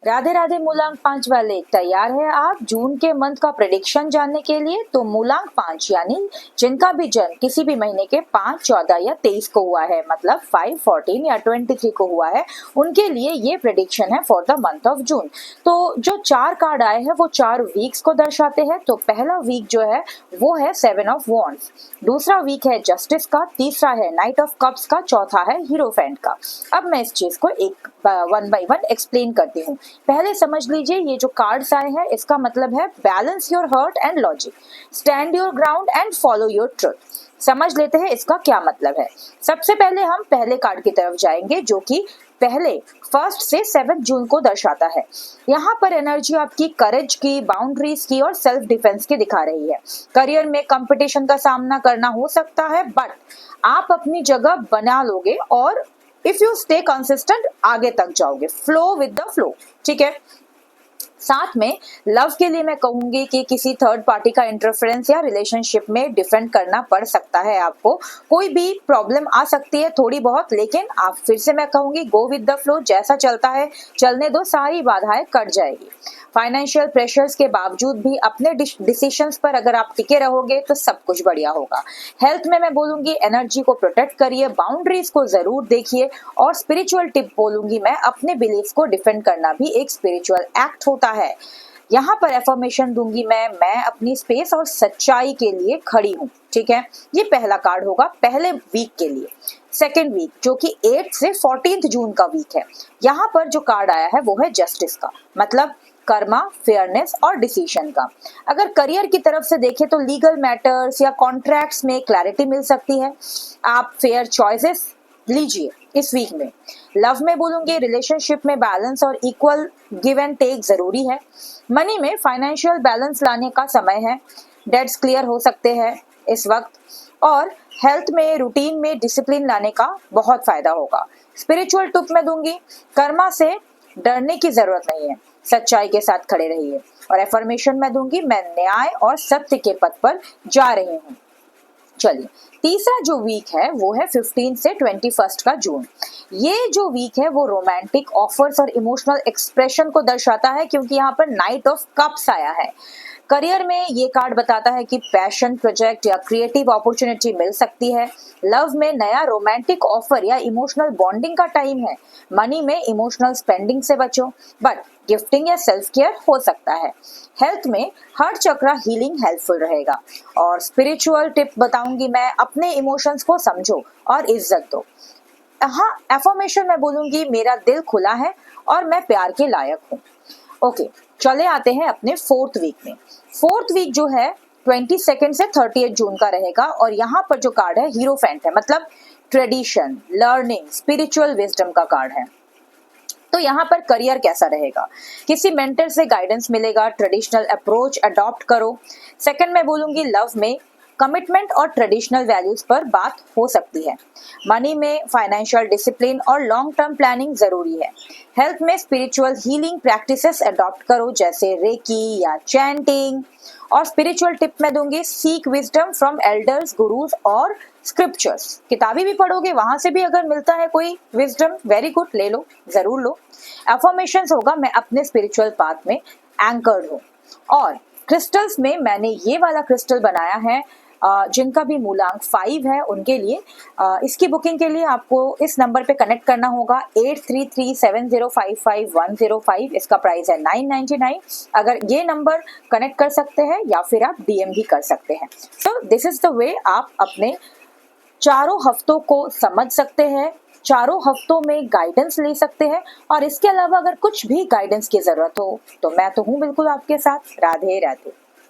राधे राधे मूलांक 5 वाले, तैयार है आप जून के मंथ का प्रेडिक्शन जानने के लिए? तो मूलांक 5 यानी जिनका भी जन्म किसी भी महीने के 5, 14 या 23 को हुआ है, मतलब 5, 14 या 23 को हुआ है, उनके लिए ये प्रेडिक्शन है for the month of June. तो जो 4 कार्ड आए हैं वो 4 वीक्स को दर्शाते हैं। तो पहला वीक जो है वो है 7 ऑफ वॉन्ड्स, दूसरा वीक है जस्टिस का, तीसरा है नाइट ऑफ कप्स का, चौथा है हीरोफेंट का। अब मैं इस चीज को एक वन बाय वन एक्सप्लेन करती हूँ। पहले समझ लीजिए ये जो कार्ड्स आए हैं इसका मतलब है balance your heart and logic, stand your ground and follow your truth. समझ लेते हैं इसका क्या मतलब है। सबसे पहले हम पहले कार्ड की तरफ जाएंगे जो कि पहले 1 से 7 जून को दर्शाता है। यहाँ पर एनर्जी आपकी करेज की, बाउंड्रीज की और सेल्फ डिफेंस की दिखा रही है। करियर में कंपटीशन का सामना करना हो सकता है, बट आप अपनी जगह बना लोगे और इफ यू स्टे कंसिस्टेंट आगे तक जाओगे, फ्लो विद द फ्लो। ठीक है। साथ में लव के लिए मैं कहूंगी कि किसी थर्ड पार्टी का इंटरफेरेंस या रिलेशनशिप में डिफेंड करना पड़ सकता है। आपको कोई भी प्रॉब्लम आ सकती है थोड़ी बहुत, लेकिन आप फिर से मैं कहूंगी गो विद द फ्लो, जैसा चलता है चलने दो, सारी बाधाएं कट जाएगी। फाइनेंशियल प्रेशर्स के बावजूद भी अपने डिसीजंस पर अगर आप टिके रहोगे तो सब कुछ बढ़िया होगा। हेल्थ में मैं बोलूंगी एनर्जी को प्रोटेक्ट करिए, बाउंड्रीज को जरूर देखिए, और स्पिरिचुअल टिप बोलूंगी मैं, अपने बिलीफ को डिफेंड करना भी एक स्पिरिचुअल एक्ट होता है। यहाँ पर एफर्मेशन दूंगी मैं अपनी स्पेस और सच्चाई के लिए खड़ी हूँ। ठीक है। ये पहला कार्ड होगा पहले वीक के लिए। सेकेंड वीक जो कि 8 से 14 जून का वीक है, यहाँ पर जो कार्ड आया है वो है जस्टिस का, मतलब कर्मा, फेयरनेस और डिसीजन का। अगर करियर की तरफ से देखें तो लीगल मैटर्स या कॉन्ट्रैक्ट्स में क्लैरिटी मिल सकती है। आप फेयर चॉइसेस लीजिए इस वीक में। लव में बोलूंगी रिलेशनशिप में बैलेंस और इक्वल गिव एंड टेक जरूरी है। मनी में फाइनेंशियल बैलेंस लाने का समय है, डेट्स क्लियर हो सकते हैं इस वक्त। और हेल्थ में रूटीन में डिसिप्लिन लाने का बहुत फायदा होगा। स्पिरिचुअल टिप में दूंगी कर्मा से डरने की जरूरत नहीं है, सच्चाई के साथ खड़े रहिए। और एफर्मेशन में दूंगी मैं न्याय और सत्य के पथ पर जा रही हूँ। चलिए, तीसरा जो वीक है वो है 15 से 21 का जून। ये जो वीक है वो रोमांटिक ऑफर्स और इमोशनल एक्सप्रेशन को दर्शाता है, क्योंकि यहाँ पर नाइट ऑफ कप्स आया है। करियर में ये कार्ड बताता है कि पैशन प्रोजेक्ट या क्रिएटिव अपॉर्चुनिटी मिल सकती है। लव में नया रोमांटिक ऑफर या इमोशनल बॉन्डिंग का टाइम है। मनी में इमोशनल स्पेंडिंग से बचो, बट गिफ्टिंग या सेल्फ केयर हो सकता है। हेल्थ में हर चक्र हीलिंग हेल्पफुल रहेगा। और स्पिरिचुअल टिप बताऊंगी मैं, अपने इमोशंस को समझो और इज्जत दो। हाँ, एफर्मेशन में बोलूंगी मेरा दिल खुला है और मैं प्यार के लायक हूँ। ओके, चले आते हैं अपने 4th वीक में। 4th वीक जो है 22 से 30 जून का रहेगा, और यहाँ पर जो कार्ड है हीरोफेंट है, मतलब ट्रेडिशन, लर्निंग, स्पिरिचुअल विजडम का कार्ड है। तो यहाँ पर करियर कैसा रहेगा? किसी मेंटर से गाइडेंस मिलेगा, ट्रेडिशनल अप्रोच अडॉप्ट करो। सेकंड में बोलूंगी लव में कमिटमेंट और ट्रेडिशनल वैल्यूज पर बात हो सकती है। मनी में फाइनेंशियल डिसिप्लिन और लॉन्ग टर्म प्लानिंग जरूरी है। हेल्थ में स्पिरिचुअल हीलिंग प्रैक्टिसेस अडॉप्ट करो, जैसे रेकी या चैंटिंग। और स्पिरिचुअल टिप में दूंगी seek wisdom from elders, gurus और स्क्रिप्चर्स। किताबें भी पढ़ोगे, वहां से भी अगर मिलता है कोई विजडम, वेरी गुड, ले लो, जरूर लो। एफर्मेशंस होगा मैं अपने स्पिरिचुअल पाथ में एंकर्ड हूँ। और क्रिस्टल्स में मैंने ये वाला क्रिस्टल बनाया है जिनका भी मूलांक 5 है उनके लिए। इसकी बुकिंग के लिए आपको इस नंबर पे कनेक्ट करना होगा 8337055105। इसका प्राइस है 999। अगर ये नंबर कनेक्ट कर सकते हैं या फिर आप डीएम भी कर सकते हैं। So this is the way आप अपने चारों हफ्तों को समझ सकते हैं, चारों हफ्तों में गाइडेंस ले सकते हैं। और इसके अलावा अगर कुछ भी गाइडेंस की जरूरत हो तो मैं तो हूँ बिल्कुल आपके साथ। राधे राधे।